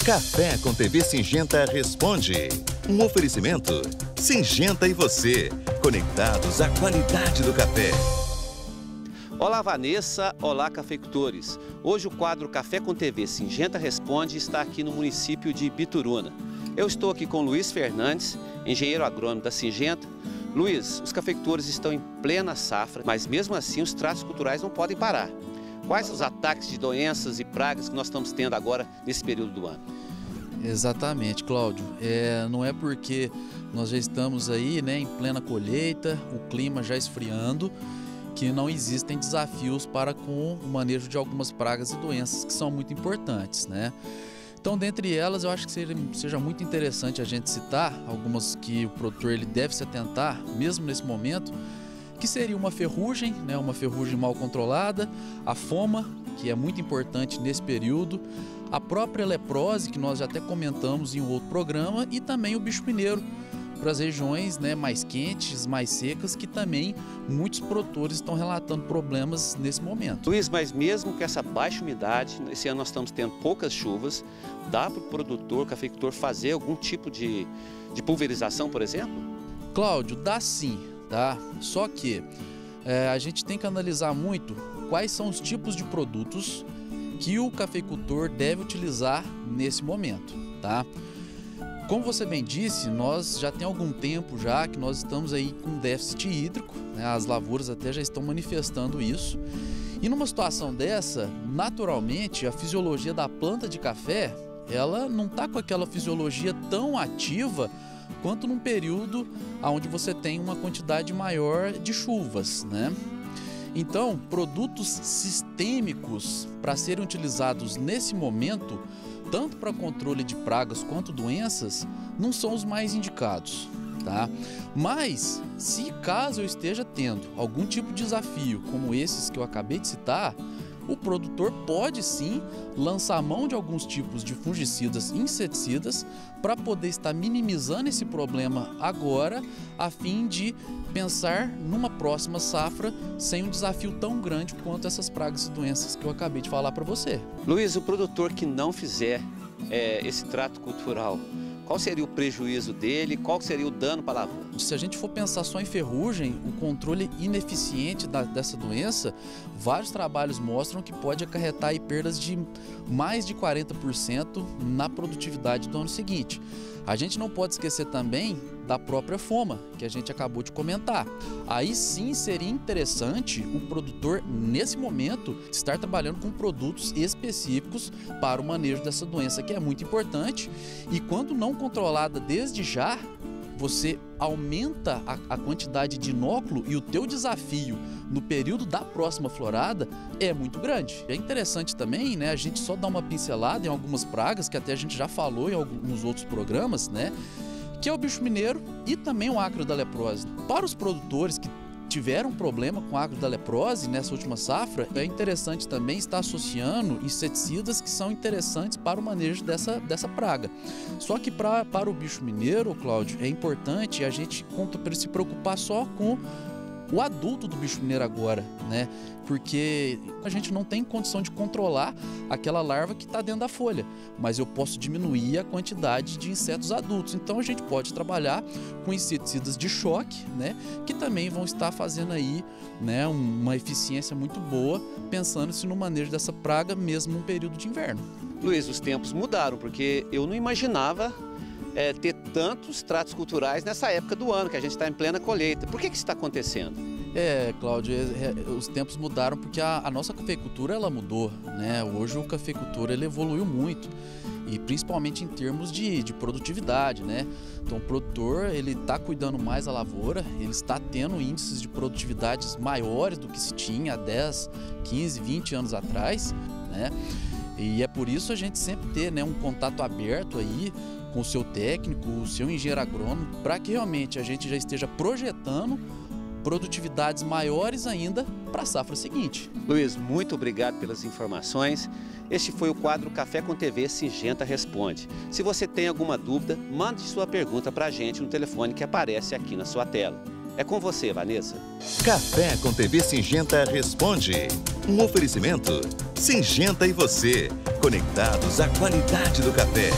Café com TV Singenta responde. Um oferecimento. Singenta e você, conectados à qualidade do café. Olá Vanessa, olá cafeicultores. Hoje o quadro Café com TV Singenta Responde está aqui no município de Bituruna. Eu estou aqui com Luiz Fernandes, engenheiro agrônomo da Singenta. Luiz, os cafeicultores estão em plena safra, mas mesmo assim os tratos culturais não podem parar. Quais os ataques de doenças e pragas que nós estamos tendo agora nesse período do ano? Exatamente, Cláudio. Não é porque nós já estamos aí, em plena colheita, o clima já esfriando, que não existem desafios para com o manejo de algumas pragas e doenças que são muito importantes, Então, dentre elas, eu acho que seja muito interessante a gente citar algumas que o produtor ele deve se atentar, mesmo nesse momento, que seria uma ferrugem mal controlada, a foma, que é muito importante nesse período, a própria leprose, que nós já até comentamos em um outro programa, e também o bicho mineiro, para as regiões mais quentes, mais secas, que também muitos produtores estão relatando problemas nesse momento. Luiz, mas mesmo com essa baixa umidade, esse ano nós estamos tendo poucas chuvas, dá para o produtor, cafeicultor, fazer algum tipo de pulverização, por exemplo? Cláudio, dá sim, tá? Só que a gente tem que analisar muito quais são os tipos de produtos que o cafeicultor deve utilizar nesse momento, tá? Como você bem disse, nós já tem algum tempo já que nós estamos aí com déficit hídrico, as lavouras até já estão manifestando isso. E numa situação dessa, naturalmente, a fisiologia da planta de café, ela não está com aquela fisiologia tão ativa quanto num período onde você tem uma quantidade maior de chuvas, Então, produtos sistêmicos para serem utilizados nesse momento, tanto para controle de pragas quanto doenças, não são os mais indicados, tá? Mas, se caso eu esteja tendo algum tipo de desafio, como esses que eu acabei de citar, o produtor pode sim lançar mão de alguns tipos de fungicidas e inseticidas para poder estar minimizando esse problema agora, a fim de pensar numa próxima safra sem um desafio tão grande quanto essas pragas e doenças que eu acabei de falar para você. Luiz, o produtor que não fizer esse trato cultural, qual seria o prejuízo dele? Qual seria o dano para a lavoura? Se a gente for pensar só em ferrugem, o controle ineficiente dessa doença, vários trabalhos mostram que pode acarretar aí perdas de mais de 40% na produtividade do ano seguinte. A gente não pode esquecer também da própria foma, que a gente acabou de comentar. Aí sim seria interessante o produtor, nesse momento, estar trabalhando com produtos específicos para o manejo dessa doença, que é muito importante. E quando não controlada desde já, você aumenta a quantidade de inóculo e o teu desafio no período da próxima florada é muito grande. É interessante também, a gente só dar uma pincelada em algumas pragas, que até a gente já falou em alguns outros programas, que é o bicho mineiro e também o ácaro da leprose. Para os produtores que tiveram problema com o ácaro da leprose nessa última safra, é interessante também estar associando inseticidas que são interessantes para o manejo dessa praga. Só que para o bicho mineiro, Cláudio, é importante a gente se preocupar só com o adulto do bicho mineiro agora, Porque a gente não tem condição de controlar aquela larva que está dentro da folha, mas eu posso diminuir a quantidade de insetos adultos. Então a gente pode trabalhar com inseticidas de choque, que também vão estar fazendo aí, uma eficiência muito boa, pensando-se no manejo dessa praga mesmo num período de inverno. Luiz, os tempos mudaram, porque eu não imaginava ter tantos tratos culturais nessa época do ano, que a gente está em plena colheita. Por que isso está acontecendo? Cláudio, os tempos mudaram porque a nossa cafeicultura ela mudou, Hoje o cafeicultor ele evoluiu muito, e principalmente em termos de produtividade, Então o produtor ele está cuidando mais da lavoura, ele está tendo índices de produtividades maiores do que se tinha há 10, 15, 20 anos atrás, E é por isso a gente sempre ter um contato aberto aí com o seu técnico, o seu engenheiro agrônomo, para que realmente a gente já esteja projetando produtividades maiores ainda para a safra seguinte. Luiz, muito obrigado pelas informações. Este foi o quadro Café com TV Singenta Responde. Se você tem alguma dúvida, mande sua pergunta para a gente no telefone que aparece aqui na sua tela. É com você, Vanessa. Café com TV Singenta responde. Um oferecimento Singenta e você, conectados à qualidade do café.